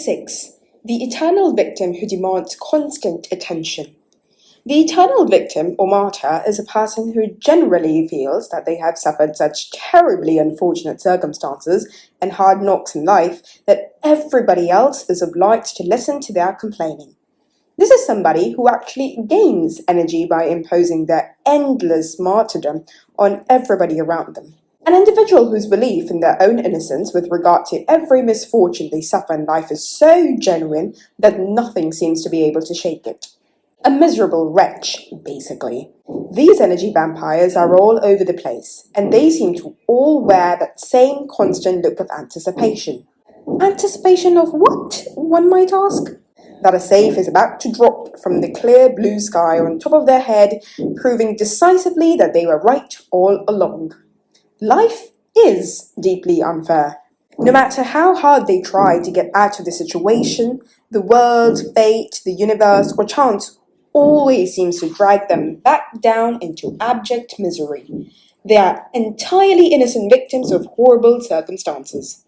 6. The eternal victim who demands constant attention. The eternal victim, or martyr, is a person who generally feels that they have suffered such terribly unfortunate circumstances and hard knocks in life that everybody else is obliged to listen to their complaining. This is somebody who actually gains energy by imposing their endless martyrdom on everybody around them. An individual whose belief in their own innocence with regard to every misfortune they suffer in life is so genuine that nothing seems to be able to shake it. A miserable wretch, basically. These energy vampires are all over the place, and they seem to all wear that same constant look of anticipation. Anticipation of what, one might ask? That a safe is about to drop from the clear blue sky on top of their head, proving decisively that they were right all along. Life is deeply unfair. No matter how hard they try to get out of the situation, the world, fate, the universe, or chance always seems to drag them back down into abject misery. They are entirely innocent victims of horrible circumstances.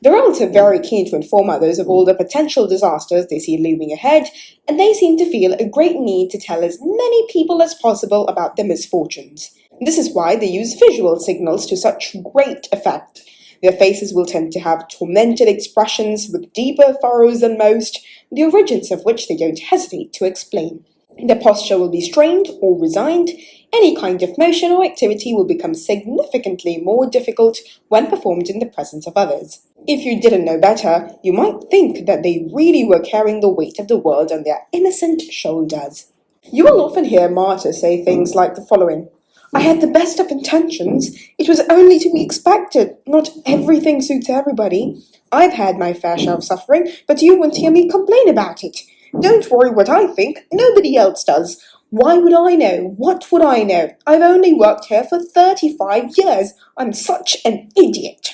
They're also very keen to inform others of all the potential disasters they see looming ahead, and they seem to feel a great need to tell as many people as possible about their misfortunes. This is why they use visual signals to such great effect. Their faces will tend to have tormented expressions with deeper furrows than most, the origins of which they don't hesitate to explain. Their posture will be strained or resigned. Any kind of motion or activity will become significantly more difficult when performed in the presence of others. If you didn't know better, you might think that they really were carrying the weight of the world on their innocent shoulders. You will often hear martyrs say things like the following: "I had the best of intentions. It was only to be expected. Not everything suits everybody. I've had my fair share of suffering, but you won't hear me complain about it. Don't worry what I think. Nobody else does. Why would I know? What would I know? I've only worked here for 35 years. I'm such an idiot."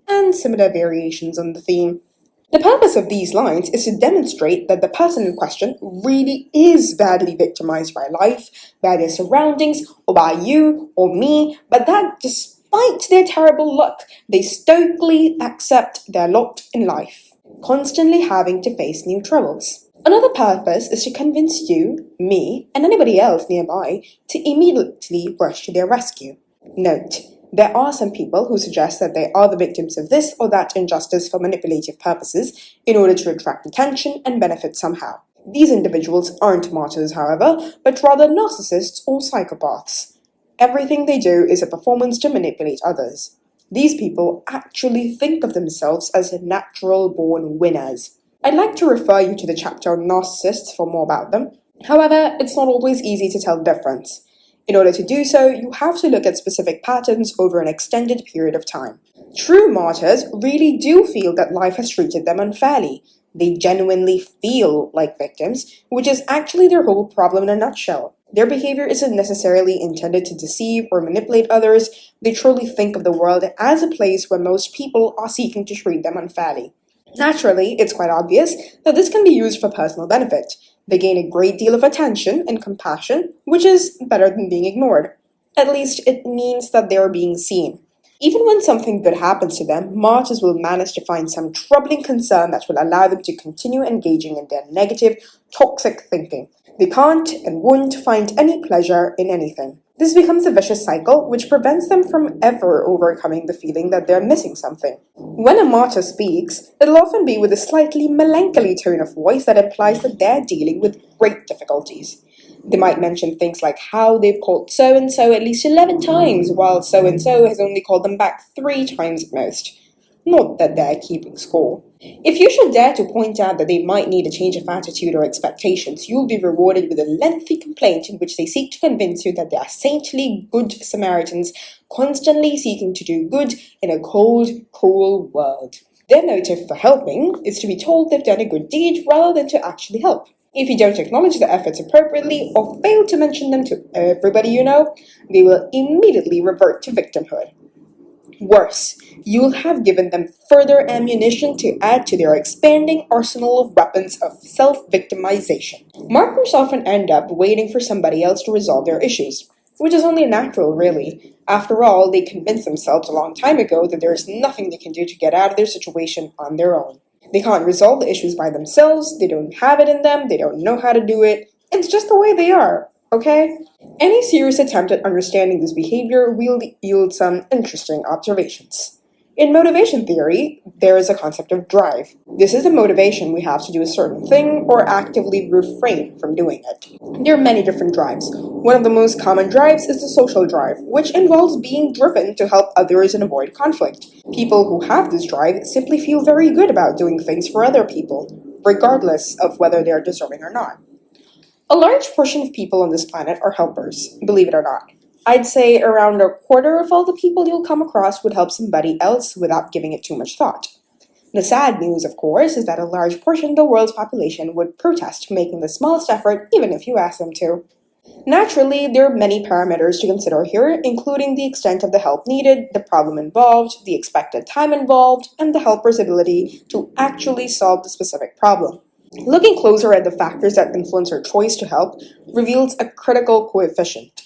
And similar variations on the theme. The purpose of these lines is to demonstrate that the person in question really is badly victimized by life, by their surroundings, or by you or me, but that despite their terrible luck, they stoically accept their lot in life, constantly having to face new troubles. Another purpose is to convince you, me, and anybody else nearby to immediately rush to their rescue. Note: there are some people who suggest that they are the victims of this or that injustice for manipulative purposes in order to attract attention and benefit somehow. These individuals aren't martyrs, however, but rather narcissists or psychopaths. Everything they do is a performance to manipulate others. These people actually think of themselves as natural-born winners. I'd like to refer you to the chapter on narcissists for more about them. However, it's not always easy to tell the difference. In order to do so, you have to look at specific patterns over an extended period of time. True martyrs really do feel that life has treated them unfairly. They genuinely feel like victims, which is actually their whole problem in a nutshell. Their behavior isn't necessarily intended to deceive or manipulate others. They truly think of the world as a place where most people are seeking to treat them unfairly. Naturally, it's quite obvious that this can be used for personal benefit. They gain a great deal of attention and compassion, which is better than being ignored. At least it means that they are being seen. Even when something good happens to them, martyrs will manage to find some troubling concern that will allow them to continue engaging in their negative, toxic thinking. They can't and won't find any pleasure in anything. This becomes a vicious cycle which prevents them from ever overcoming the feeling that they're missing something. When a martyr speaks, it'll often be with a slightly melancholy tone of voice that implies that they're dealing with great difficulties. They might mention things like how they've called so-and-so at least 11 times, while so-and-so has only called them back 3 times at most. Not that they're keeping score. If you should dare to point out that they might need a change of attitude or expectations, you'll be rewarded with a lengthy complaint in which they seek to convince you that they are saintly good Samaritans, constantly seeking to do good in a cold, cruel world. Their motive for helping is to be told they've done a good deed rather than to actually help. If you don't acknowledge their efforts appropriately or fail to mention them to everybody you know, they will immediately revert to victimhood. Worse, you'll have given them further ammunition to add to their expanding arsenal of weapons of self-victimization. Martyrs often end up waiting for somebody else to resolve their issues, which is only natural, really. After all, they convinced themselves a long time ago that there is nothing they can do to get out of their situation on their own. They can't resolve the issues by themselves, they don't have it in them, they don't know how to do it. It's just the way they are, okay? Any serious attempt at understanding this behavior will yield some interesting observations. In motivation theory, there is a concept of drive. This is the motivation we have to do a certain thing or actively refrain from doing it. There are many different drives. One of the most common drives is the social drive, which involves being driven to help others and avoid conflict. People who have this drive simply feel very good about doing things for other people, regardless of whether they are deserving or not. A large portion of people on this planet are helpers, believe it or not. I'd say around a quarter of all the people you'll come across would help somebody else without giving it too much thought. The sad news, of course, is that a large portion of the world's population would protest making the smallest effort even if you ask them to. Naturally, there are many parameters to consider here, including the extent of the help needed, the problem involved, the expected time involved, and the helper's ability to actually solve the specific problem. Looking closer at the factors that influence our choice to help reveals a critical coefficient: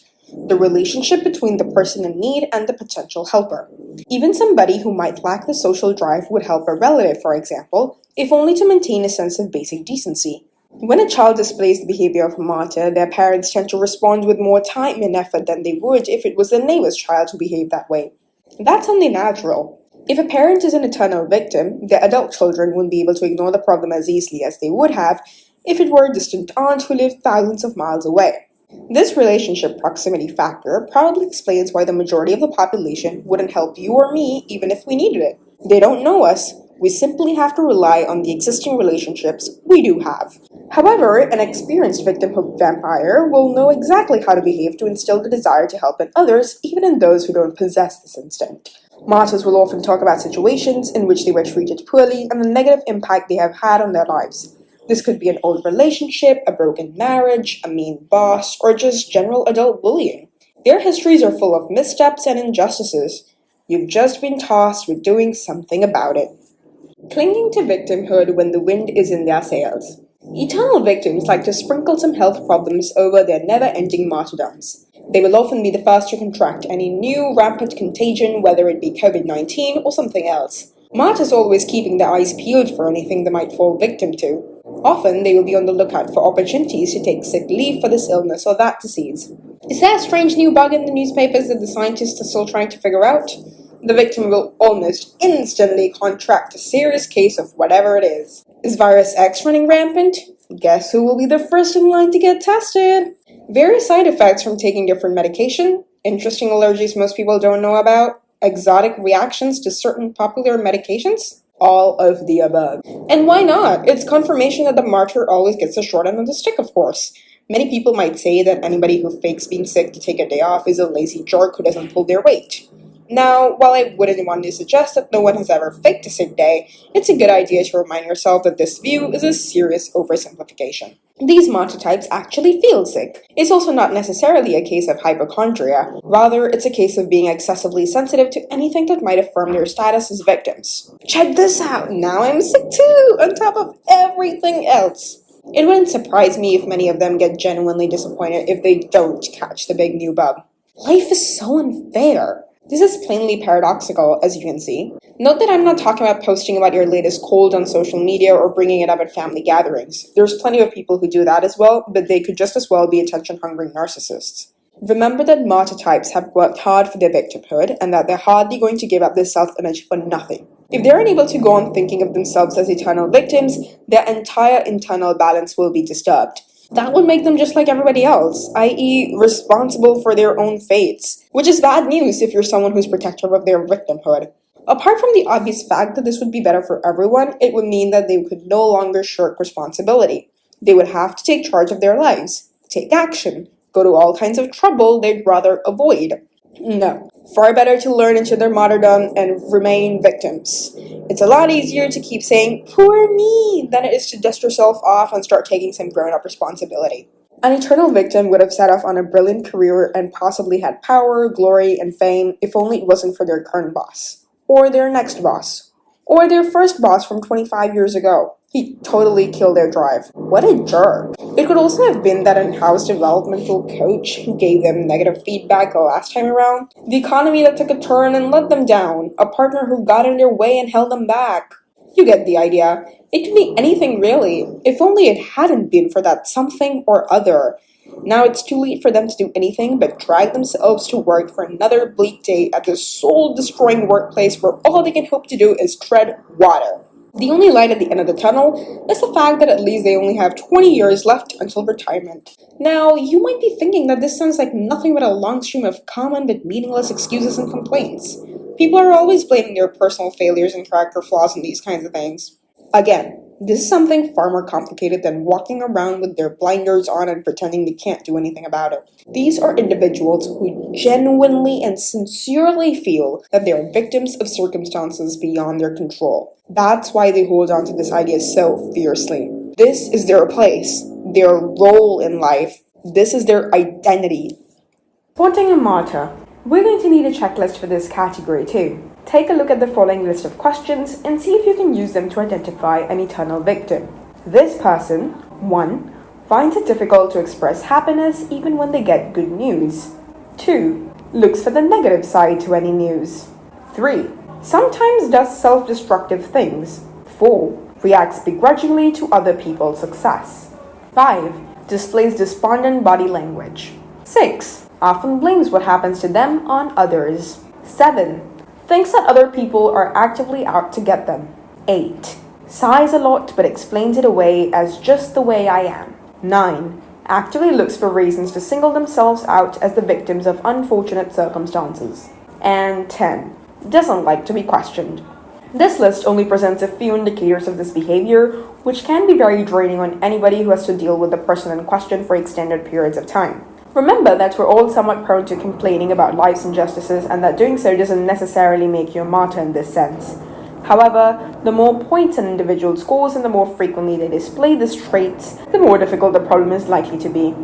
the relationship between the person in need and the potential helper. Even somebody who might lack the social drive would help a relative, for example, if only to maintain a sense of basic decency. When a child displays the behavior of a martyr, their parents tend to respond with more time and effort than they would if it was their neighbor's child who behaved that way. That's only natural. If a parent is an eternal victim, their adult children wouldn't be able to ignore the problem as easily as they would have if it were a distant aunt who lived thousands of miles away. This relationship proximity factor probably explains why the majority of the population wouldn't help you or me even if we needed it. They don't know us. We simply have to rely on the existing relationships we do have. However, an experienced victimhood vampire will know exactly how to behave to instill the desire to help in others, even in those who don't possess this instinct. Martyrs will often talk about situations in which they were treated poorly and the negative impact they have had on their lives. This could be an old relationship, a broken marriage, a mean boss, or just general adult bullying. Their histories are full of missteps and injustices. You've just been tasked with doing something about it. Clinging to victimhood when the wind is in their sails. Eternal victims like to sprinkle some health problems over their never-ending martyrdoms. They will often be the first to contract any new rampant contagion, whether it be COVID-19 or something else. Martyrs always keeping their eyes peeled for anything they might fall victim to. Often, they will be on the lookout for opportunities to take sick leave for this illness or that disease. Is there a strange new bug in the newspapers that the scientists are still trying to figure out? The victim will almost instantly contract a serious case of whatever it is. Is virus X running rampant? Guess who will be the first in line to get tested? Various side effects from taking different medication, interesting allergies most people don't know about, exotic reactions to certain popular medications? All of the above. And why not? It's confirmation that the martyr always gets the short end of the stick, of course. Many people might say that anybody who fakes being sick to take a day off is a lazy jerk who doesn't pull their weight. Now, while I wouldn't want to suggest that no one has ever faked a sick day, it's a good idea to remind yourself that this view is a serious oversimplification. These martyr types actually feel sick. It's also not necessarily a case of hypochondria, rather it's a case of being excessively sensitive to anything that might affirm their status as victims. Check this out, now I'm sick too, on top of everything else. It wouldn't surprise me if many of them get genuinely disappointed if they don't catch the big new bug. Life is so unfair. This is plainly paradoxical, as you can see. Note that I'm not talking about posting about your latest cold on social media or bringing it up at family gatherings. There's plenty of people who do that as well, but they could just as well be attention-hungry narcissists. Remember that martyr types have worked hard for their victimhood and that they're hardly going to give up their self-image for nothing. If they're unable to go on thinking of themselves as eternal victims, their entire internal balance will be disturbed. That would make them just like everybody else, i.e. responsible for their own fates, which is bad news if you're someone who's protective of their victimhood. Apart from the obvious fact that this would be better for everyone, it would mean that they could no longer shirk responsibility. They would have to take charge of their lives, take action, go to all kinds of trouble they'd rather avoid. No, far better to learn into their martyrdom and remain victims. It's a lot easier to keep saying, "Poor me," than it is to dust yourself off and start taking some grown-up responsibility. An eternal victim would have set off on a brilliant career and possibly had power, glory, and fame if only it wasn't for their current boss, or their next boss, or their first boss from 25 years ago. He totally killed their drive. What a jerk. It could also have been that in-house developmental coach who gave them negative feedback the last time around, the economy that took a turn and let them down, a partner who got in their way and held them back. You get the idea. It could be anything really, if only it hadn't been for that something or other. Now it's too late for them to do anything but drag themselves to work for another bleak day at the soul-destroying workplace where all they can hope to do is tread water. The only light at the end of the tunnel is the fact that at least they only have 20 years left until retirement. Now, you might be thinking that this sounds like nothing but a long stream of common but meaningless excuses and complaints. People are always blaming their personal failures and character flaws in these kinds of things. Again, this is something far more complicated than walking around with their blinders on and pretending they can't do anything about it. These are individuals who genuinely and sincerely feel that they are victims of circumstances beyond their control. That's why they hold on to this idea so fiercely. This is their place, their role in life. This is their identity. Wanting a martyr. We're going to need a checklist for this category too. Take a look at the following list of questions and see if you can use them to identify an eternal victim. This person, 1. Finds it difficult to express happiness even when they get good news. 2. Looks for the negative side to any news. 3. Sometimes does self-destructive things. 4. Reacts begrudgingly to other people's success. 5. Displays despondent body language. 6. Often blames what happens to them on others. 7. Thinks that other people are actively out to get them. 8. Sighs a lot but explains it away as just the way I am. 9. Actively looks for reasons to single themselves out as the victims of unfortunate circumstances. And 10. Doesn't like to be questioned. This list only presents a few indicators of this behavior, which can be very draining on anybody who has to deal with the person in question for extended periods of time. Remember that we're all somewhat prone to complaining about life's injustices and that doing so doesn't necessarily make you a martyr in this sense. However, the more points an individual scores and the more frequently they display these traits, the more difficult the problem is likely to be.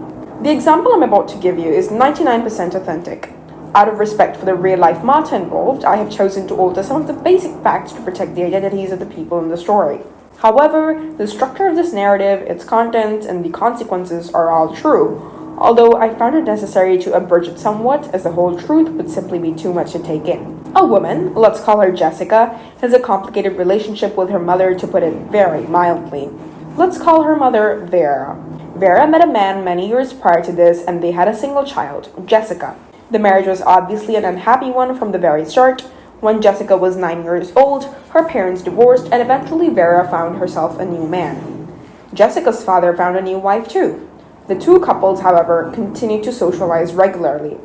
The example I'm about to give you is 99% authentic. Out of respect for the real-life martyr involved, I have chosen to alter some of the basic facts to protect the identities of the people in the story. However, the structure of this narrative, its content, and the consequences are all true, although I found it necessary to abridge it somewhat as the whole truth would simply be too much to take in. A woman, let's call her Jessica, has a complicated relationship with her mother, to put it very mildly. Let's call her mother Vera. Vera met a man many years prior to this and they had a single child, Jessica. The marriage was obviously an unhappy one from the very start. When Jessica was 9 years old, her parents divorced and eventually Vera found herself a new man. Jessica's father found a new wife too. The two couples, however, continued to socialize regularly.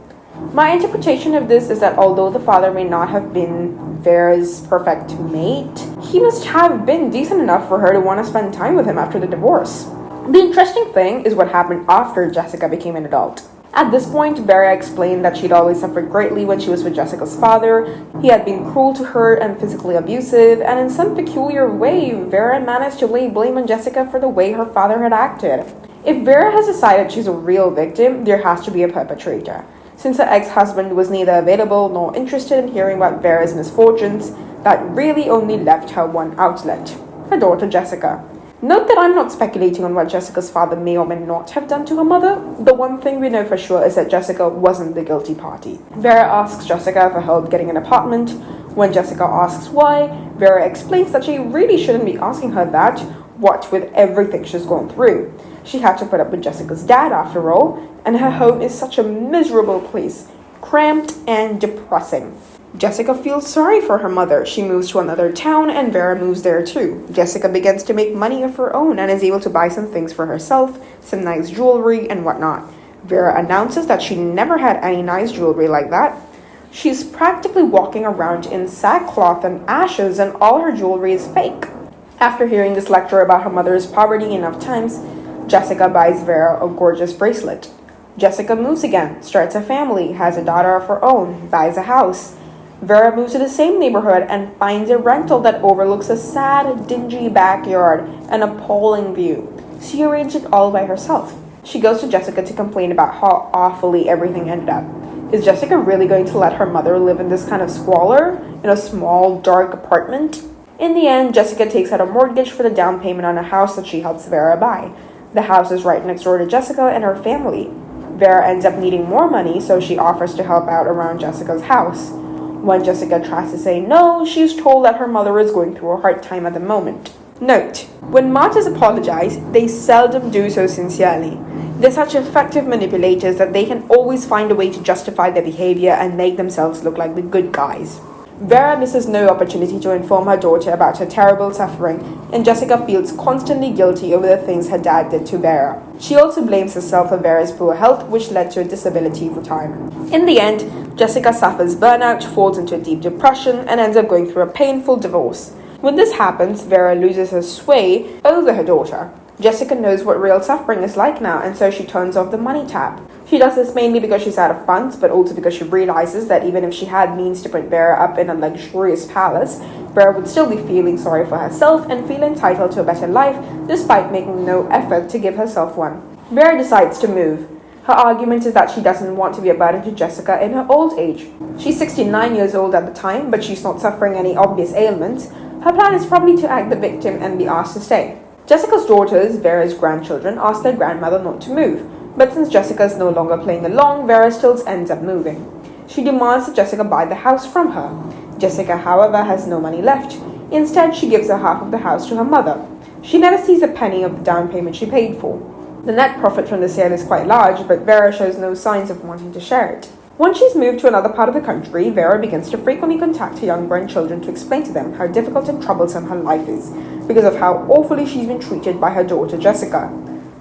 My interpretation of this is that although the father may not have been Vera's perfect mate, he must have been decent enough for her to want to spend time with him after the divorce. The interesting thing is what happened after Jessica became an adult. At this point, Vera explained that she'd always suffered greatly when she was with Jessica's father. He had been cruel to her and physically abusive, and in some peculiar way, Vera managed to lay blame on Jessica for the way her father had acted. If Vera has decided she's a real victim, there has to be a perpetrator. Since her ex-husband was neither available nor interested in hearing about Vera's misfortunes, that really only left her one outlet, her daughter Jessica. Note that I'm not speculating on what Jessica's father may or may not have done to her mother. The one thing we know for sure is that Jessica wasn't the guilty party. Vera asks Jessica for help getting an apartment. When Jessica asks why, Vera explains that she really shouldn't be asking her that, what with everything she's gone through. She had to put up with Jessica's dad after all, and her home is such a miserable place, cramped and depressing. Jessica feels sorry for her mother. She moves to another town and Vera moves there too. Jessica begins to make money of her own and is able to buy some things for herself, some nice jewelry and whatnot. Vera announces that she never had any nice jewelry like that. She's practically walking around in sackcloth and ashes and all her jewelry is fake. After hearing this lecture about her mother's poverty enough times, Jessica buys Vera a gorgeous bracelet. Jessica moves again, starts a family, has a daughter of her own, buys a house. Vera moves to the same neighborhood and finds a rental that overlooks a sad, dingy backyard and appalling view. She arranged it all by herself. She goes to Jessica to complain about how awfully everything ended up. Is Jessica really going to let her mother live in this kind of squalor, in a small, dark apartment? In the end, Jessica takes out a mortgage for the down payment on a house that she helps Vera buy. The house is right next door to Jessica and her family. Vera ends up needing more money, so she offers to help out around Jessica's house. When Jessica tries to say no, she is told that her mother is going through a hard time at the moment. Note, when martyrs apologize, they seldom do so sincerely. They're such effective manipulators that they can always find a way to justify their behavior and make themselves look like the good guys. Vera misses no opportunity to inform her daughter about her terrible suffering, and Jessica feels constantly guilty over the things her dad did to Vera. She also blames herself for Vera's poor health, which led to a disability retirement. In the end, Jessica suffers burnout, falls into a deep depression, and ends up going through a painful divorce. When this happens, Vera loses her sway over her daughter. Jessica knows what real suffering is like now, and so she turns off the money tap. She does this mainly because she's out of funds, but also because she realizes that even if she had means to put Vera up in a luxurious palace, Vera would still be feeling sorry for herself and feel entitled to a better life, despite making no effort to give herself one. Vera decides to move. Her argument is that she doesn't want to be a burden to Jessica in her old age. She's 69 years old at the time, but she's not suffering any obvious ailments. Her plan is probably to act the victim and be asked to stay. Jessica's daughters, Vera's grandchildren, ask their grandmother not to move, but since Jessica is no longer playing along, Vera still ends up moving. She demands that Jessica buy the house from her. Jessica, however, has no money left. Instead, she gives her half of the house to her mother. She never sees a penny of the down payment she paid for. The net profit from the sale is quite large, but Vera shows no signs of wanting to share it. Once she's moved to another part of the country, Vera begins to frequently contact her young grandchildren to explain to them how difficult and troublesome her life is, because of how awfully she's been treated by her daughter Jessica.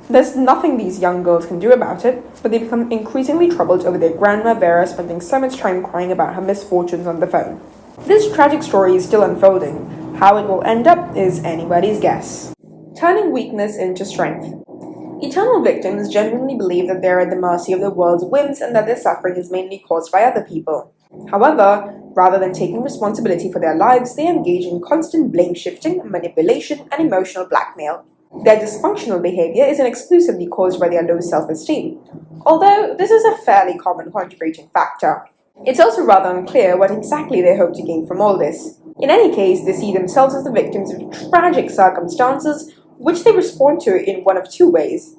There's nothing these young girls can do about it, but they become increasingly troubled over their grandma Vera spending so much time crying about her misfortunes on the phone. This tragic story is still unfolding. How it will end up is anybody's guess. Turning weakness into strength. Eternal victims genuinely believe that they are at the mercy of the world's whims and that their suffering is mainly caused by other people. However, rather than taking responsibility for their lives, they engage in constant blame shifting, manipulation, and emotional blackmail. Their dysfunctional behavior isn't exclusively caused by their low self-esteem, although this is a fairly common contributing factor. It's also rather unclear what exactly they hope to gain from all this. In any case, they see themselves as the victims of tragic circumstances, which they respond to in one of two ways.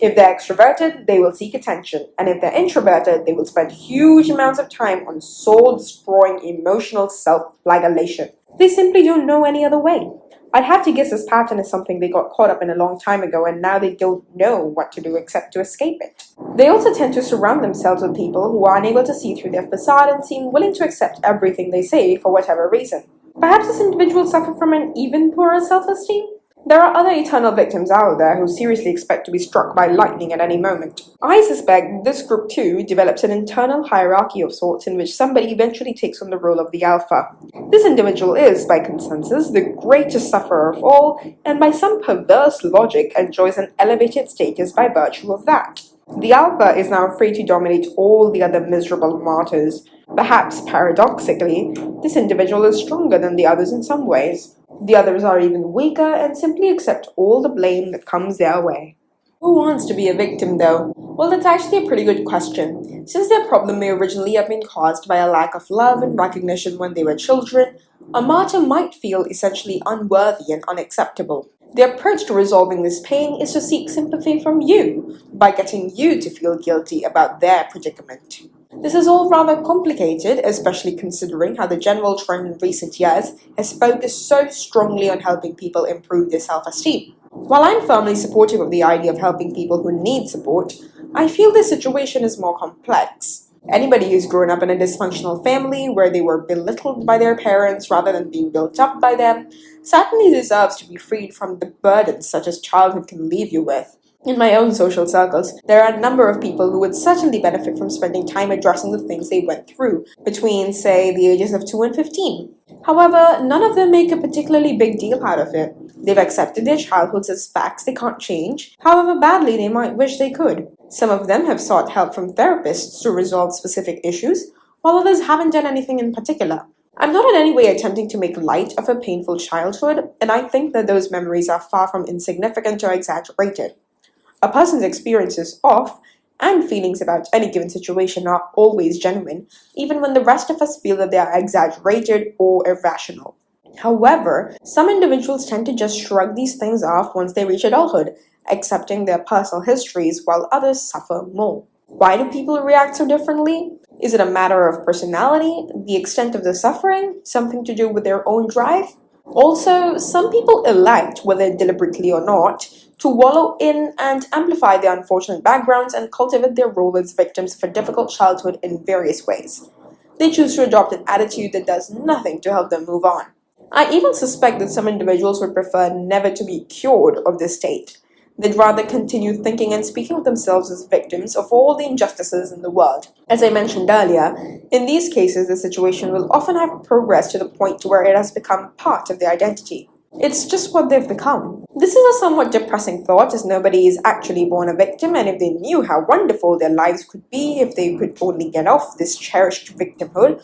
If they're extroverted, they will seek attention, and if they're introverted, they will spend huge amounts of time on soul-destroying emotional self-flagellation. They simply don't know any other way. I'd have to guess this pattern is something they got caught up in a long time ago, and now they don't know what to do except to escape it. They also tend to surround themselves with people who are unable to see through their facade and seem willing to accept everything they say for whatever reason. Perhaps this individual suffers from an even poorer self-esteem? There are other eternal victims out there who seriously expect to be struck by lightning at any moment. I suspect this group too develops an internal hierarchy of sorts in which somebody eventually takes on the role of the alpha. This individual is, by consensus, the greatest sufferer of all, and by some perverse logic enjoys an elevated status by virtue of that. The alpha is now free to dominate all the other miserable martyrs. Perhaps paradoxically, this individual is stronger than the others in some ways. The others are even weaker and simply accept all the blame that comes their way. Who wants to be a victim, though? Well, that's actually a pretty good question. Since their problem may originally have been caused by a lack of love and recognition when they were children, a martyr might feel essentially unworthy and unacceptable. The approach to resolving this pain is to seek sympathy from you, by getting you to feel guilty about their predicament. This is all rather complicated, especially considering how the general trend in recent years has focused so strongly on helping people improve their self-esteem. While I'm firmly supportive of the idea of helping people who need support, I feel this situation is more complex. Anybody who's grown up in a dysfunctional family where they were belittled by their parents rather than being built up by them certainly deserves to be freed from the burdens such as childhood can leave you with. In my own social circles, there are a number of people who would certainly benefit from spending time addressing the things they went through between, say, the ages of 2 and 15. However, none of them make a particularly big deal out of it. They've accepted their childhoods as facts they can't change, however badly they might wish they could. Some of them have sought help from therapists to resolve specific issues, while others haven't done anything in particular. I'm not in any way attempting to make light of a painful childhood, and I think that those memories are far from insignificant or exaggerated. A person's experiences of and feelings about any given situation are always genuine, even when the rest of us feel that they are exaggerated or irrational. However, some individuals tend to just shrug these things off once they reach adulthood, accepting their personal histories while others suffer more. Why do people react so differently? Is it a matter of personality, the extent of the suffering, something to do with their own drive? Also, some people elect, whether deliberately or not, to wallow in and amplify their unfortunate backgrounds and cultivate their role as victims of a difficult childhood in various ways. They choose to adopt an attitude that does nothing to help them move on. I even suspect that some individuals would prefer never to be cured of this state. They'd rather continue thinking and speaking of themselves as victims of all the injustices in the world. As I mentioned earlier, in these cases the situation will often have progressed to the point where it has become part of their identity. It's just what they've become. This is a somewhat depressing thought, as nobody is actually born a victim, and if they knew how wonderful their lives could be if they could only get off this cherished victimhood,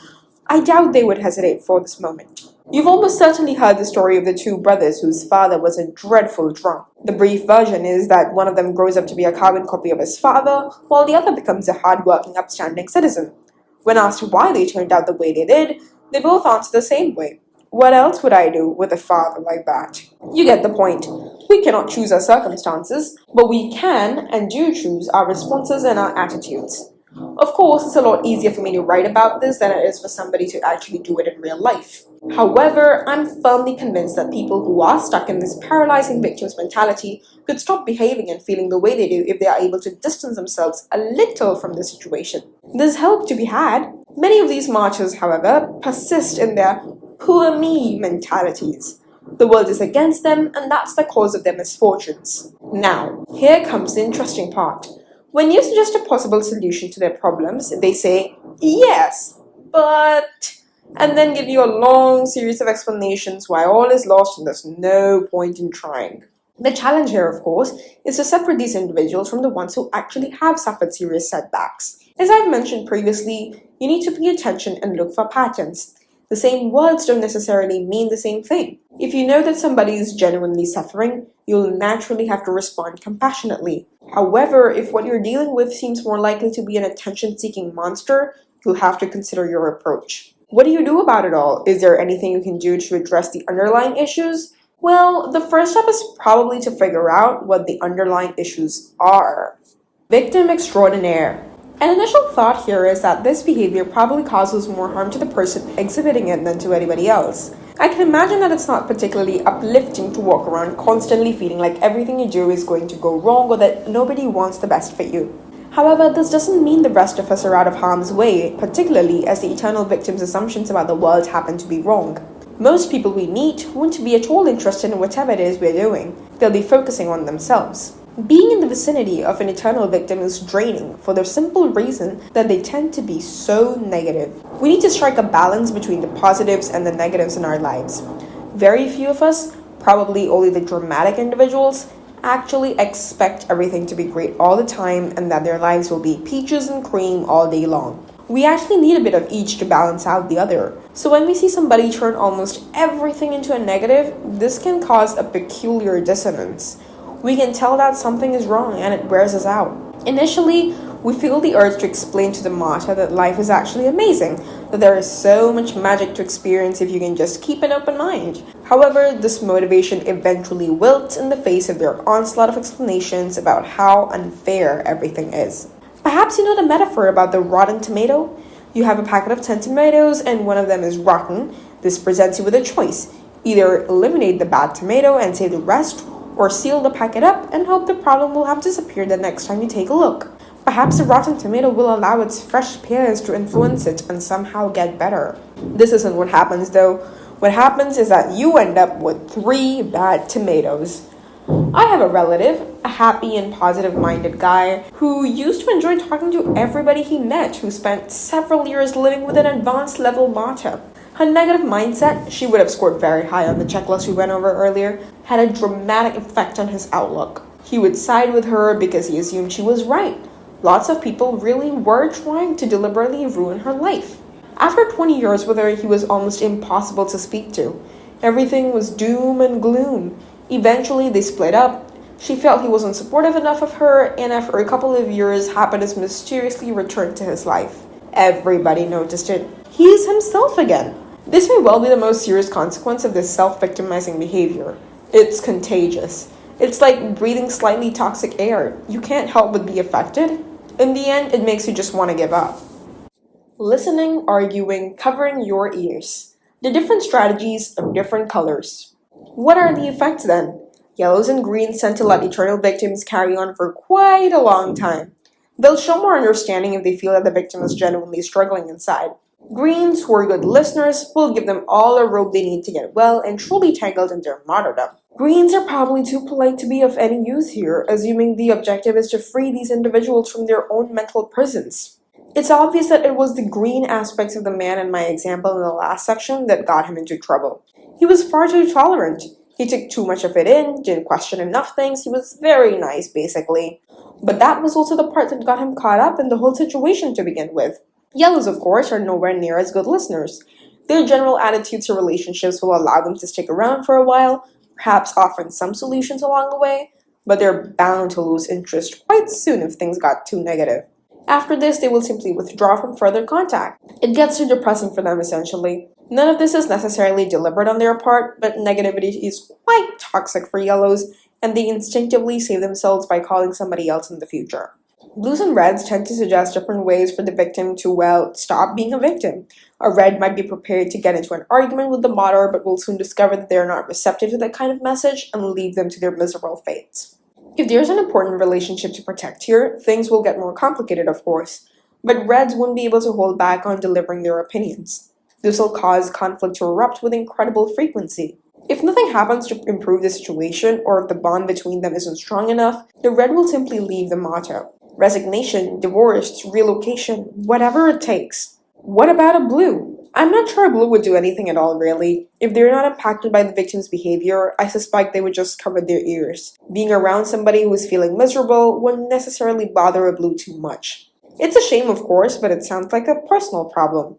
I doubt they would hesitate for this moment. You've almost certainly heard the story of the two brothers whose father was a dreadful drunk. The brief version is that one of them grows up to be a carbon copy of his father, while the other becomes a hard-working, upstanding citizen. When asked why they turned out the way they did, they both answer the same way. What else would I do with a father like that? You get the point. We cannot choose our circumstances, but we can and do choose our responses and our attitudes. Of course, it's a lot easier for me to write about this than it is for somebody to actually do it in real life. However, I'm firmly convinced that people who are stuck in this paralyzing victim's mentality could stop behaving and feeling the way they do if they are able to distance themselves a little from the situation. There's help to be had. Many of these martyrs, however, persist in their poor me mentalities. The world is against them, and that's the cause of their misfortunes. Now, here comes the interesting part. When you suggest a possible solution to their problems, they say, yes, but... and then give you a long series of explanations why all is lost and there's no point in trying. The challenge here, of course, is to separate these individuals from the ones who actually have suffered serious setbacks. As I've mentioned previously, you need to pay attention and look for patterns. The same words don't necessarily mean the same thing. If you know that somebody is genuinely suffering, you'll naturally have to respond compassionately. However, if what you're dealing with seems more likely to be an attention-seeking monster, you'll have to consider your approach. What do you do about it all? Is there anything you can do to address the underlying issues? Well, the first step is probably to figure out what the underlying issues are. Victim extraordinaire. An initial thought here is that this behavior probably causes more harm to the person exhibiting it than to anybody else. I can imagine that it's not particularly uplifting to walk around constantly feeling like everything you do is going to go wrong or that nobody wants the best for you. However, this doesn't mean the rest of us are out of harm's way, particularly as the eternal victim's assumptions about the world happen to be wrong. Most people we meet won't be at all interested in whatever it is we're doing. They'll be focusing on themselves. Being in the vicinity of an eternal victim is draining for the simple reason that they tend to be so negative. We need to strike a balance between the positives and the negatives in our lives. Very few of us, probably only the dramatic individuals, actually expect everything to be great all the time and that their lives will be peaches and cream all day long. We actually need a bit of each to balance out the other. So when we see somebody turn almost everything into a negative, this can cause a peculiar dissonance. We can tell that something is wrong and it wears us out. Initially, we feel the urge to explain to the martyr that life is actually amazing, that there is so much magic to experience if you can just keep an open mind. However, this motivation eventually wilts in the face of their onslaught of explanations about how unfair everything is. Perhaps you know the metaphor about the rotten tomato? You have a packet of 10 tomatoes and one of them is rotten. This presents you with a choice. Either eliminate the bad tomato and save the rest, or seal the packet up and hope the problem will have disappeared the next time you take a look. Perhaps the rotten tomato will allow its fresh pears to influence it and somehow get better. This isn't what happens though. What happens is that you end up with 3 bad tomatoes. I have a relative, a happy and positive-minded guy, who used to enjoy talking to everybody he met, who spent several years living with an advanced level martyr. Her negative mindset, she would have scored very high on the checklist we went over earlier, had a dramatic effect on his outlook. He would side with her because he assumed she was right. Lots of people really were trying to deliberately ruin her life. After 20 years with her, he was almost impossible to speak to. Everything was doom and gloom. Eventually, they split up. She felt he wasn't supportive enough of her, and after a couple of years, happiness mysteriously returned to his life. Everybody noticed it. He's himself again. This may well be the most serious consequence of this self-victimizing behavior. It's contagious. It's like breathing slightly toxic air. You can't help but be affected. In the end, it makes you just want to give up. Listening, arguing, covering your ears. The different strategies of different colors. What are the effects then? Yellows and greens tend to let eternal victims carry on for quite a long time. They'll show more understanding if they feel that the victim is genuinely struggling inside. Greens, who are good listeners, will give them all the rope they need to get well and truly tangled in their martyrdom. Greens are probably too polite to be of any use here, assuming the objective is to free these individuals from their own mental prisons. It's obvious that it was the green aspects of the man in my example in the last section that got him into trouble. He was far too tolerant. He took too much of it in, didn't question enough things, he was very nice, basically. But that was also the part that got him caught up in the whole situation to begin with. Yellows, of course, are nowhere near as good listeners. Their general attitude to relationships will allow them to stick around for a while, perhaps offering some solutions along the way, but they're bound to lose interest quite soon if things got too negative. After this, they will simply withdraw from further contact. It gets too depressing for them, essentially. None of this is necessarily deliberate on their part, but negativity is quite toxic for yellows, and they instinctively save themselves by calling somebody else in the future. Blues and reds tend to suggest different ways for the victim to, well, stop being a victim. A red might be prepared to get into an argument with the martyr, but will soon discover that they are not receptive to that kind of message and leave them to their miserable fates. If there's an important relationship to protect here, things will get more complicated, of course, but reds won't be able to hold back on delivering their opinions. This will cause conflict to erupt with incredible frequency. If nothing happens to improve the situation, or if the bond between them isn't strong enough, the red will simply leave the martyr. Resignation, divorce, relocation, whatever it takes. What about a blue? I'm not sure a blue would do anything at all, really. If they're not impacted by the victim's behavior, I suspect they would just cover their ears. Being around somebody who's feeling miserable wouldn't necessarily bother a blue too much. It's a shame, of course, but it sounds like a personal problem.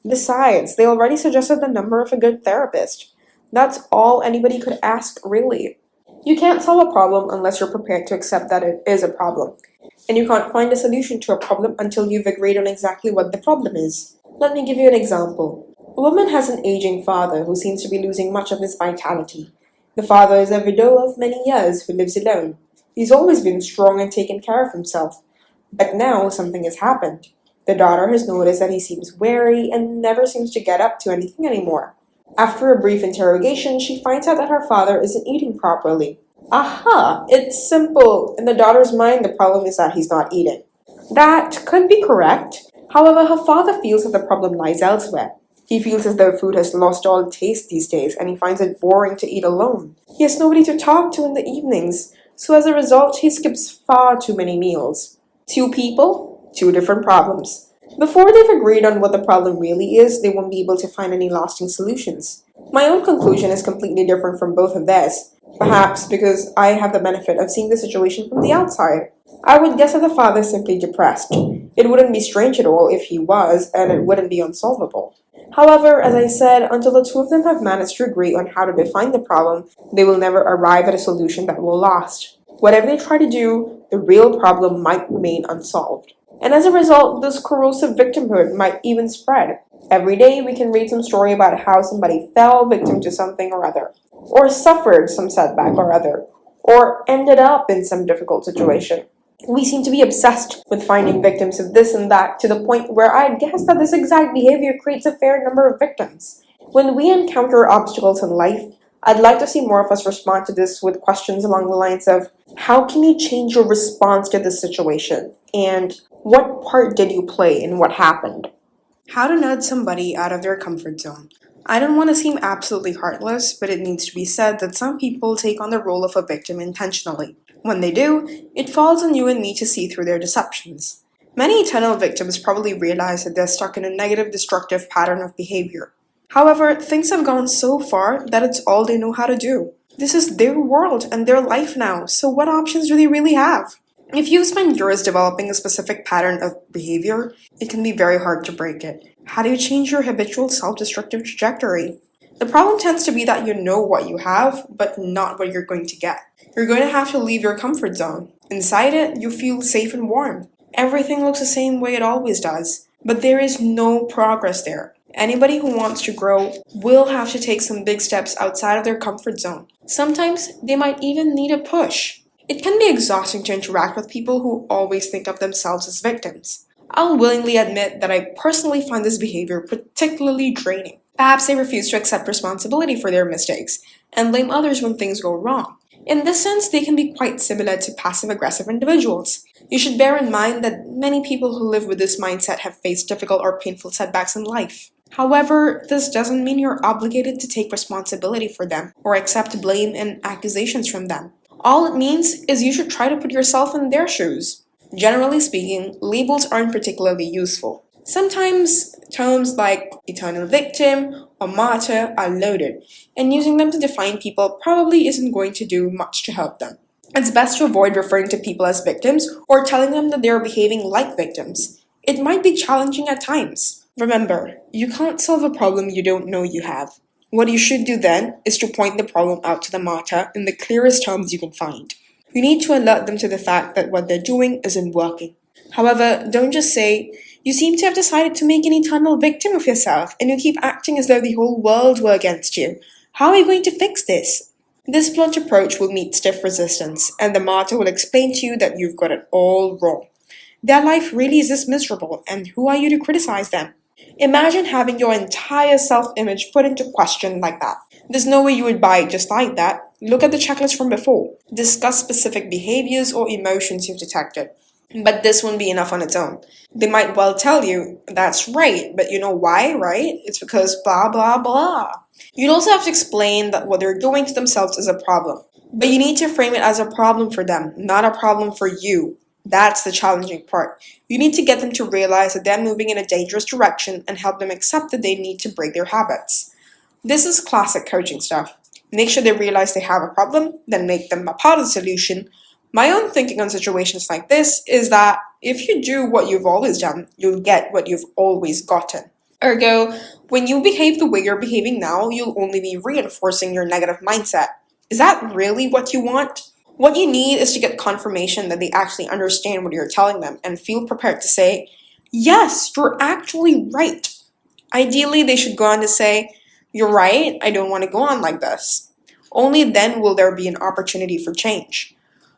Besides, they already suggested the number of a good therapist. That's all anybody could ask, really. You can't solve a problem unless you're prepared to accept that it is a problem. And you can't find a solution to a problem until you've agreed on exactly what the problem is. Let me give you an example. A woman has an aging father who seems to be losing much of his vitality. The father is a widow of many years who lives alone. He's always been strong and taken care of himself. But now something has happened. The daughter has noticed that he seems wary and never seems to get up to anything anymore. After a brief interrogation, she finds out that her father isn't eating properly. Aha! It's simple. In the daughter's mind, the problem is that he's not eating. That could be correct. However, her father feels that the problem lies elsewhere. He feels as though food has lost all taste these days, and he finds it boring to eat alone. He has nobody to talk to in the evenings, so as a result, he skips far too many meals. 2 people, 2 different problems. Before they've agreed on what the problem really is, they won't be able to find any lasting solutions. My own conclusion is completely different from both of theirs. Perhaps because I have the benefit of seeing the situation from the outside. I would guess that the father is simply depressed. It wouldn't be strange at all if he was, and it wouldn't be unsolvable. However, as I said, until the 2 of them have managed to agree on how to define the problem, they will never arrive at a solution that will last. Whatever they try to do, the real problem might remain unsolved. And as a result, this corrosive victimhood might even spread. Every day we can read some story about how somebody fell victim to something or other, or suffered some setback or other, or ended up in some difficult situation. We seem to be obsessed with finding victims of this and that to the point where I'd guess that this exact behavior creates a fair number of victims. When we encounter obstacles in life, I'd like to see more of us respond to this with questions along the lines of, how can you change your response to this situation? And what part did you play in what happened? How to nudge somebody out of their comfort zone. I don't want to seem absolutely heartless, but it needs to be said that some people take on the role of a victim intentionally. When they do, it falls on you and me to see through their deceptions. Many eternal victims probably realize that they're stuck in a negative, destructive pattern of behavior. However, things have gone so far that it's all they know how to do. This is their world and their life now, so what options do they really have? If you spend years developing a specific pattern of behavior, it can be very hard to break it. How do you change your habitual self-destructive trajectory? The problem tends to be that you know what you have, but not what you're going to get. You're going to have to leave your comfort zone. Inside it, you feel safe and warm. Everything looks the same way it always does, but there is no progress there. Anybody who wants to grow will have to take some big steps outside of their comfort zone. Sometimes they might even need a push. It can be exhausting to interact with people who always think of themselves as victims. I'll willingly admit that I personally find this behavior particularly draining. Perhaps they refuse to accept responsibility for their mistakes and blame others when things go wrong. In this sense, they can be quite similar to passive-aggressive individuals. You should bear in mind that many people who live with this mindset have faced difficult or painful setbacks in life. However, this doesn't mean you're obligated to take responsibility for them or accept blame and accusations from them. All it means is you should try to put yourself in their shoes. Generally speaking, labels aren't particularly useful. Sometimes terms like eternal victim or martyr are loaded, and using them to define people probably isn't going to do much to help them. It's best to avoid referring to people as victims or telling them that they are behaving like victims. It might be challenging at times. Remember, you can't solve a problem you don't know you have. What you should do then is to point the problem out to the martyr in the clearest terms you can find. You need to alert them to the fact that what they're doing isn't working. However, don't just say, "You seem to have decided to make an eternal victim of yourself, and you keep acting as though the whole world were against you. How are you going to fix this?" This blunt approach will meet stiff resistance, and the martyr will explain to you that you've got it all wrong. Their life really is this miserable, and who are you to criticize them? Imagine having your entire self-image put into question like that. There's no way you would buy it just like that. Look at the checklist from before. Discuss specific behaviors or emotions you've detected. But this won't be enough on its own. They might well tell you, "That's right, but you know why, right? It's because blah, blah, blah." You'd also have to explain that what they're doing to themselves is a problem. But you need to frame it as a problem for them, not a problem for you. That's the challenging part. You need to get them to realize that they're moving in a dangerous direction and help them accept that they need to break their habits. This is classic coaching stuff. Make sure they realize they have a problem, then make them a part of the solution. My own thinking on situations like this is that if you do what you've always done, you'll get what you've always gotten. Ergo, when you behave the way you're behaving now, you'll only be reinforcing your negative mindset. Is that really what you want? What you need is to get confirmation that they actually understand what you're telling them and feel prepared to say, "Yes, you're actually right." Ideally, they should go on to say, "You're right, I don't want to go on like this." Only then will there be an opportunity for change.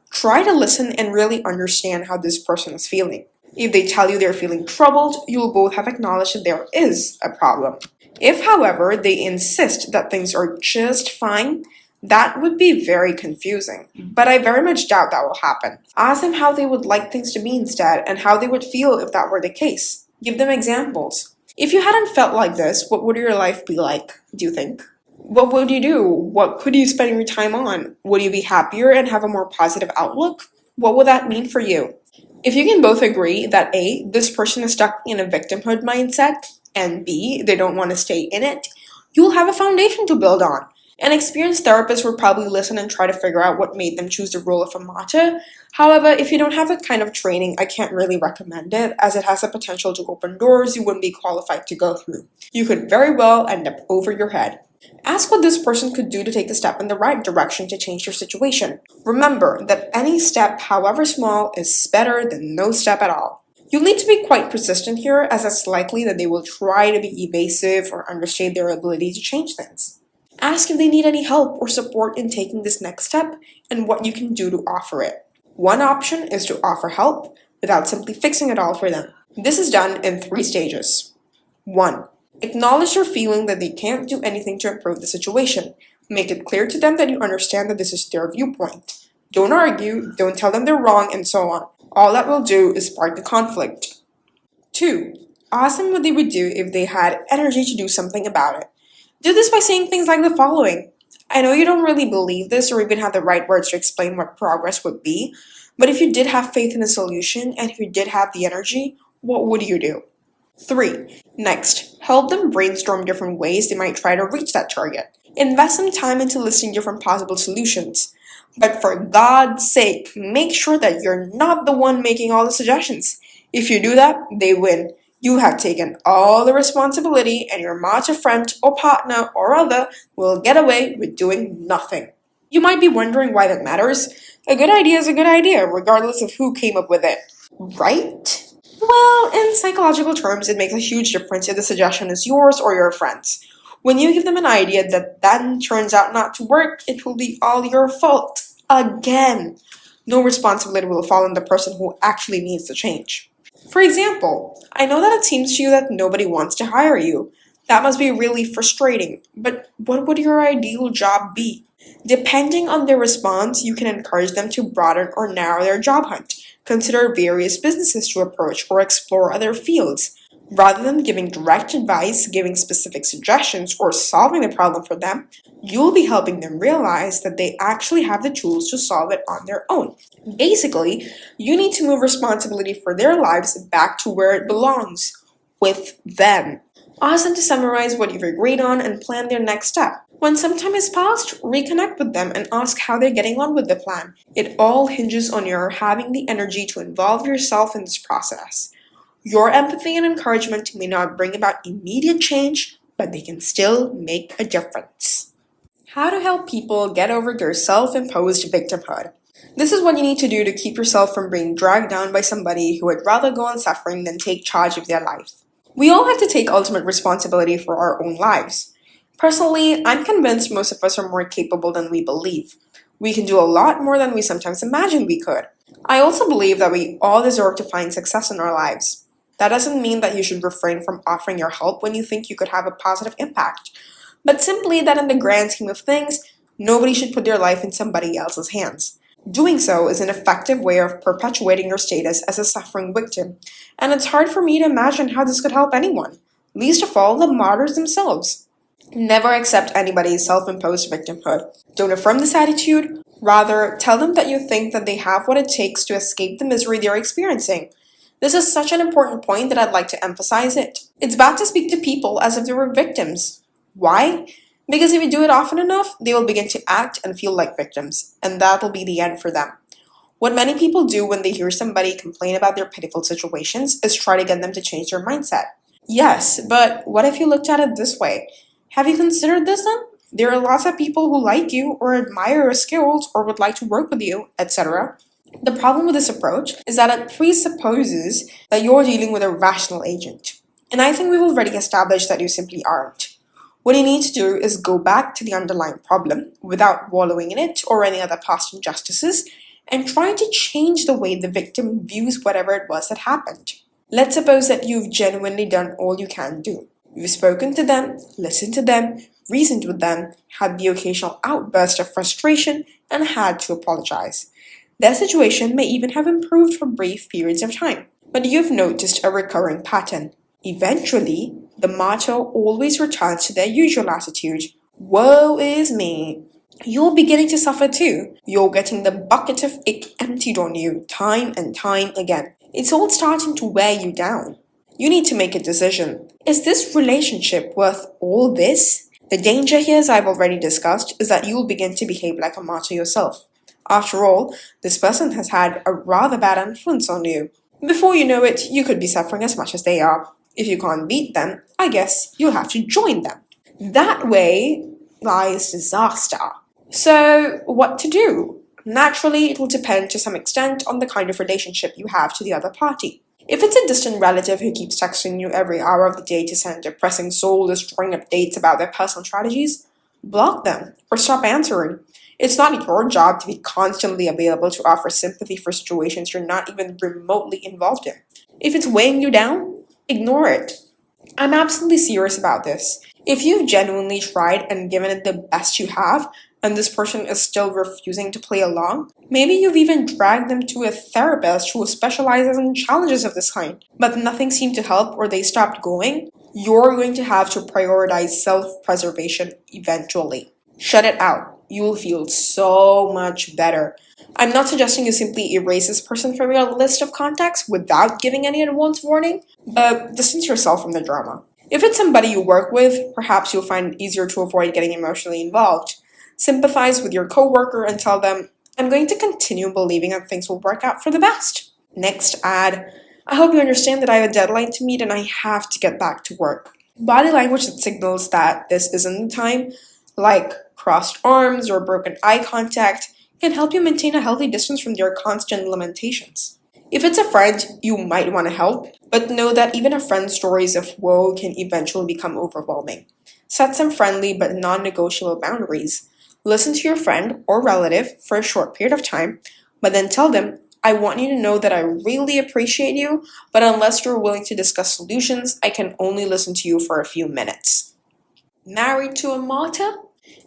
Try to listen and really understand how this person is feeling. If they tell you they're feeling troubled, you'll both have acknowledged that there is a problem. If, however, they insist that things are just fine, that would be very confusing. But I very much doubt that will happen. Ask them how they would like things to be instead and how they would feel if that were the case. Give them examples. If you hadn't felt like this, what would your life be like, do you think? What would you do? What could you spend your time on? Would you be happier and have a more positive outlook? What would that mean for you? If you can both agree that A, this person is stuck in a victimhood mindset, and B, they don't want to stay in it, you'll have a foundation to build on. An experienced therapist will probably listen and try to figure out what made them choose the role of a martyr. However, if you don't have that kind of training, I can't really recommend it, as it has the potential to open doors you wouldn't be qualified to go through. You could very well end up over your head. Ask what this person could do to take the step in the right direction to change your situation. Remember that any step, however small, is better than no step at all. You'll need to be quite persistent here, as it's likely that they will try to be evasive or understate their ability to change things. Ask if they need any help or support in taking this next step and what you can do to offer it. One option is to offer help without simply fixing it all for them. This is done in 3 stages. 1. Acknowledge your feeling that they can't do anything to improve the situation. Make it clear to them that you understand that this is their viewpoint. Don't argue, don't tell them they're wrong, and so on. All that will do is spark the conflict. 2. Ask them what they would do if they had energy to do something about it. Do this by saying things like the following. I know you don't really believe this or even have the right words to explain what progress would be, but if you did have faith in a solution and if you did have the energy, what would you do? 3. Next, help them brainstorm different ways they might try to reach that target. Invest some time into listing different possible solutions. But for God's sake, make sure that you're not the one making all the suggestions. If you do that, they win. You have taken all the responsibility and your martyr friend or partner or other will get away with doing nothing. You might be wondering why that matters. A good idea is a good idea, regardless of who came up with it. Right? Well, in psychological terms, it makes a huge difference if the suggestion is yours or your friend's. When you give them an idea that then turns out not to work, it will be all your fault. Again. No responsibility will fall on the person who actually needs the change. For example, I know that it seems to you that nobody wants to hire you. That must be really frustrating, but what would your ideal job be? Depending on their response, you can encourage them to broaden or narrow their job hunt, consider various businesses to approach, or explore other fields. Rather than giving direct advice, giving specific suggestions, or solving the problem for them, you'll be helping them realize that they actually have the tools to solve it on their own. Basically, you need to move responsibility for their lives back to where it belongs, with them. Ask them to summarize what you've agreed on and plan their next step. When some time has passed, reconnect with them and ask how they're getting on with the plan. It all hinges on your having the energy to involve yourself in this process. Your empathy and encouragement may not bring about immediate change, but they can still make a difference. How to help people get over their self-imposed victimhood. This is what you need to do to keep yourself from being dragged down by somebody who would rather go on suffering than take charge of their life. We all have to take ultimate responsibility for our own lives. Personally, I'm convinced most of us are more capable than we believe. We can do a lot more than we sometimes imagine we could. I also believe that we all deserve to find success in our lives. That doesn't mean that you should refrain from offering your help when you think you could have a positive impact, but simply that in the grand scheme of things, nobody should put their life in somebody else's hands. Doing so is an effective way of perpetuating your status as a suffering victim, and it's hard for me to imagine how this could help anyone, least of all the martyrs themselves. Never accept anybody's self-imposed victimhood. Don't affirm this attitude. Rather, tell them that you think that they have what it takes to escape the misery they're experiencing. This is such an important point that I'd like to emphasize it. It's bad to speak to people as if they were victims. Why? Because if you do it often enough, they will begin to act and feel like victims, and that'll be the end for them. What many people do when they hear somebody complain about their pitiful situations is try to get them to change their mindset. Yes, but what if you looked at it this way? Have you considered this then? There are lots of people who like you or admire your skills or would like to work with you, etc. The problem with this approach is that it presupposes that you're dealing with a rational agent. And I think we've already established that you simply aren't. What you need to do is go back to the underlying problem without wallowing in it or any other past injustices and try to change the way the victim views whatever it was that happened. Let's suppose that you've genuinely done all you can do. You've spoken to them, listened to them, reasoned with them, had the occasional outburst of frustration, and had to apologize. Their situation may even have improved for brief periods of time, but you've noticed a recurring pattern. Eventually, the martyr always returns to their usual attitude. Woe is me. You're beginning to suffer too. You're getting the bucket of ick emptied on you time and time again. It's all starting to wear you down. You need to make a decision. Is this relationship worth all this? The danger here, as I've already discussed, is that you'll begin to behave like a martyr yourself. After all, this person has had a rather bad influence on you. Before you know it, you could be suffering as much as they are. If you can't beat them, I guess you'll have to join them. That way lies disaster. So, what to do? Naturally, it will depend to some extent on the kind of relationship you have to the other party. If it's a distant relative who keeps texting you every hour of the day to send depressing, soul-destroying updates about their personal strategies, block them or stop answering. It's not your job to be constantly available to offer sympathy for situations you're not even remotely involved in. If it's weighing you down, ignore it. I'm absolutely serious about this. If you've genuinely tried and given it the best you have, and this person is still refusing to play along, maybe you've even dragged them to a therapist who specializes in challenges of this kind, but nothing seemed to help or they stopped going, you're going to have to prioritize self-preservation eventually. Shut it out. You'll feel so much better. I'm not suggesting you simply erase this person from your list of contacts without giving any advance warning, but distance yourself from the drama. If it's somebody you work with, perhaps you'll find it easier to avoid getting emotionally involved. Sympathize with your coworker and tell them, I'm going to continue believing that things will work out for the best. Next, add, I hope you understand that I have a deadline to meet and I have to get back to work. Body language that signals that this isn't the time, like crossed arms or broken eye contact, can help you maintain a healthy distance from their constant lamentations. If it's a friend, you might want to help, but know that even a friend's stories of woe can eventually become overwhelming. Set some friendly but non-negotiable boundaries. Listen to your friend or relative for a short period of time, but then tell them, I want you to know that I really appreciate you, but unless you're willing to discuss solutions, I can only listen to you for a few minutes. Married to a martyr?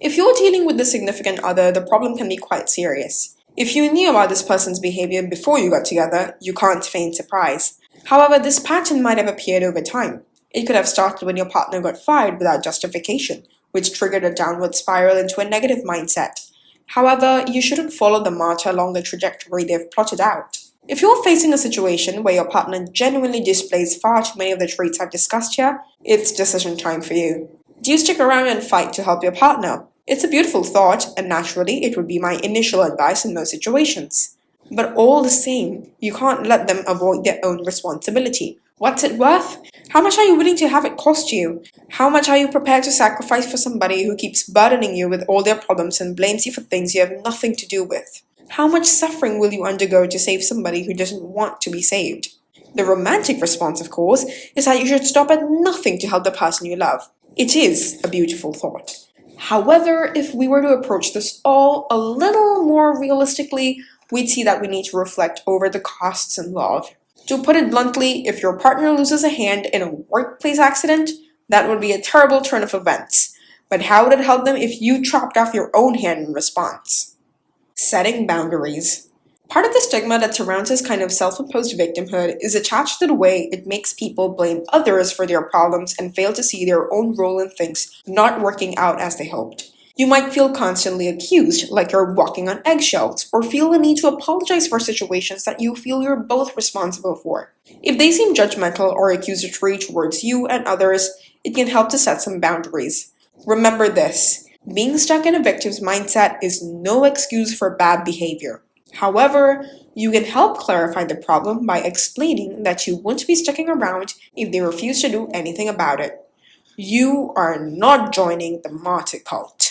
If you're dealing with a significant other, the problem can be quite serious. If you knew about this person's behavior before you got together, you can't feign surprise. However, this pattern might have appeared over time. It could have started when your partner got fired without justification, which triggered a downward spiral into a negative mindset. However, you shouldn't follow the martyr along the trajectory they've plotted out. If you're facing a situation where your partner genuinely displays far too many of the traits I've discussed here, it's decision time for you. Do you stick around and fight to help your partner? It's a beautiful thought, and naturally, it would be my initial advice in most situations. But all the same, you can't let them avoid their own responsibility. What's it worth? How much are you willing to have it cost you? How much are you prepared to sacrifice for somebody who keeps burdening you with all their problems and blames you for things you have nothing to do with? How much suffering will you undergo to save somebody who doesn't want to be saved? The romantic response, of course, is that you should stop at nothing to help the person you love. It is a beautiful thought. However, if we were to approach this all a little more realistically, we'd see that we need to reflect over the costs involved. To put it bluntly, if your partner loses a hand in a workplace accident, that would be a terrible turn of events. But how would it help them if you chopped off your own hand in response? Setting boundaries. Part of the stigma that surrounds this kind of self-imposed victimhood is attached to the way it makes people blame others for their problems and fail to see their own role in things not working out as they hoped. You might feel constantly accused, like you're walking on eggshells, or feel the need to apologize for situations that you feel you're both responsible for. If they seem judgmental or accusatory towards you and others, it can help to set some boundaries. Remember this: being stuck in a victim's mindset is no excuse for bad behavior. However, you can help clarify the problem by explaining that you won't be sticking around if they refuse to do anything about it. You are not joining the martyr cult.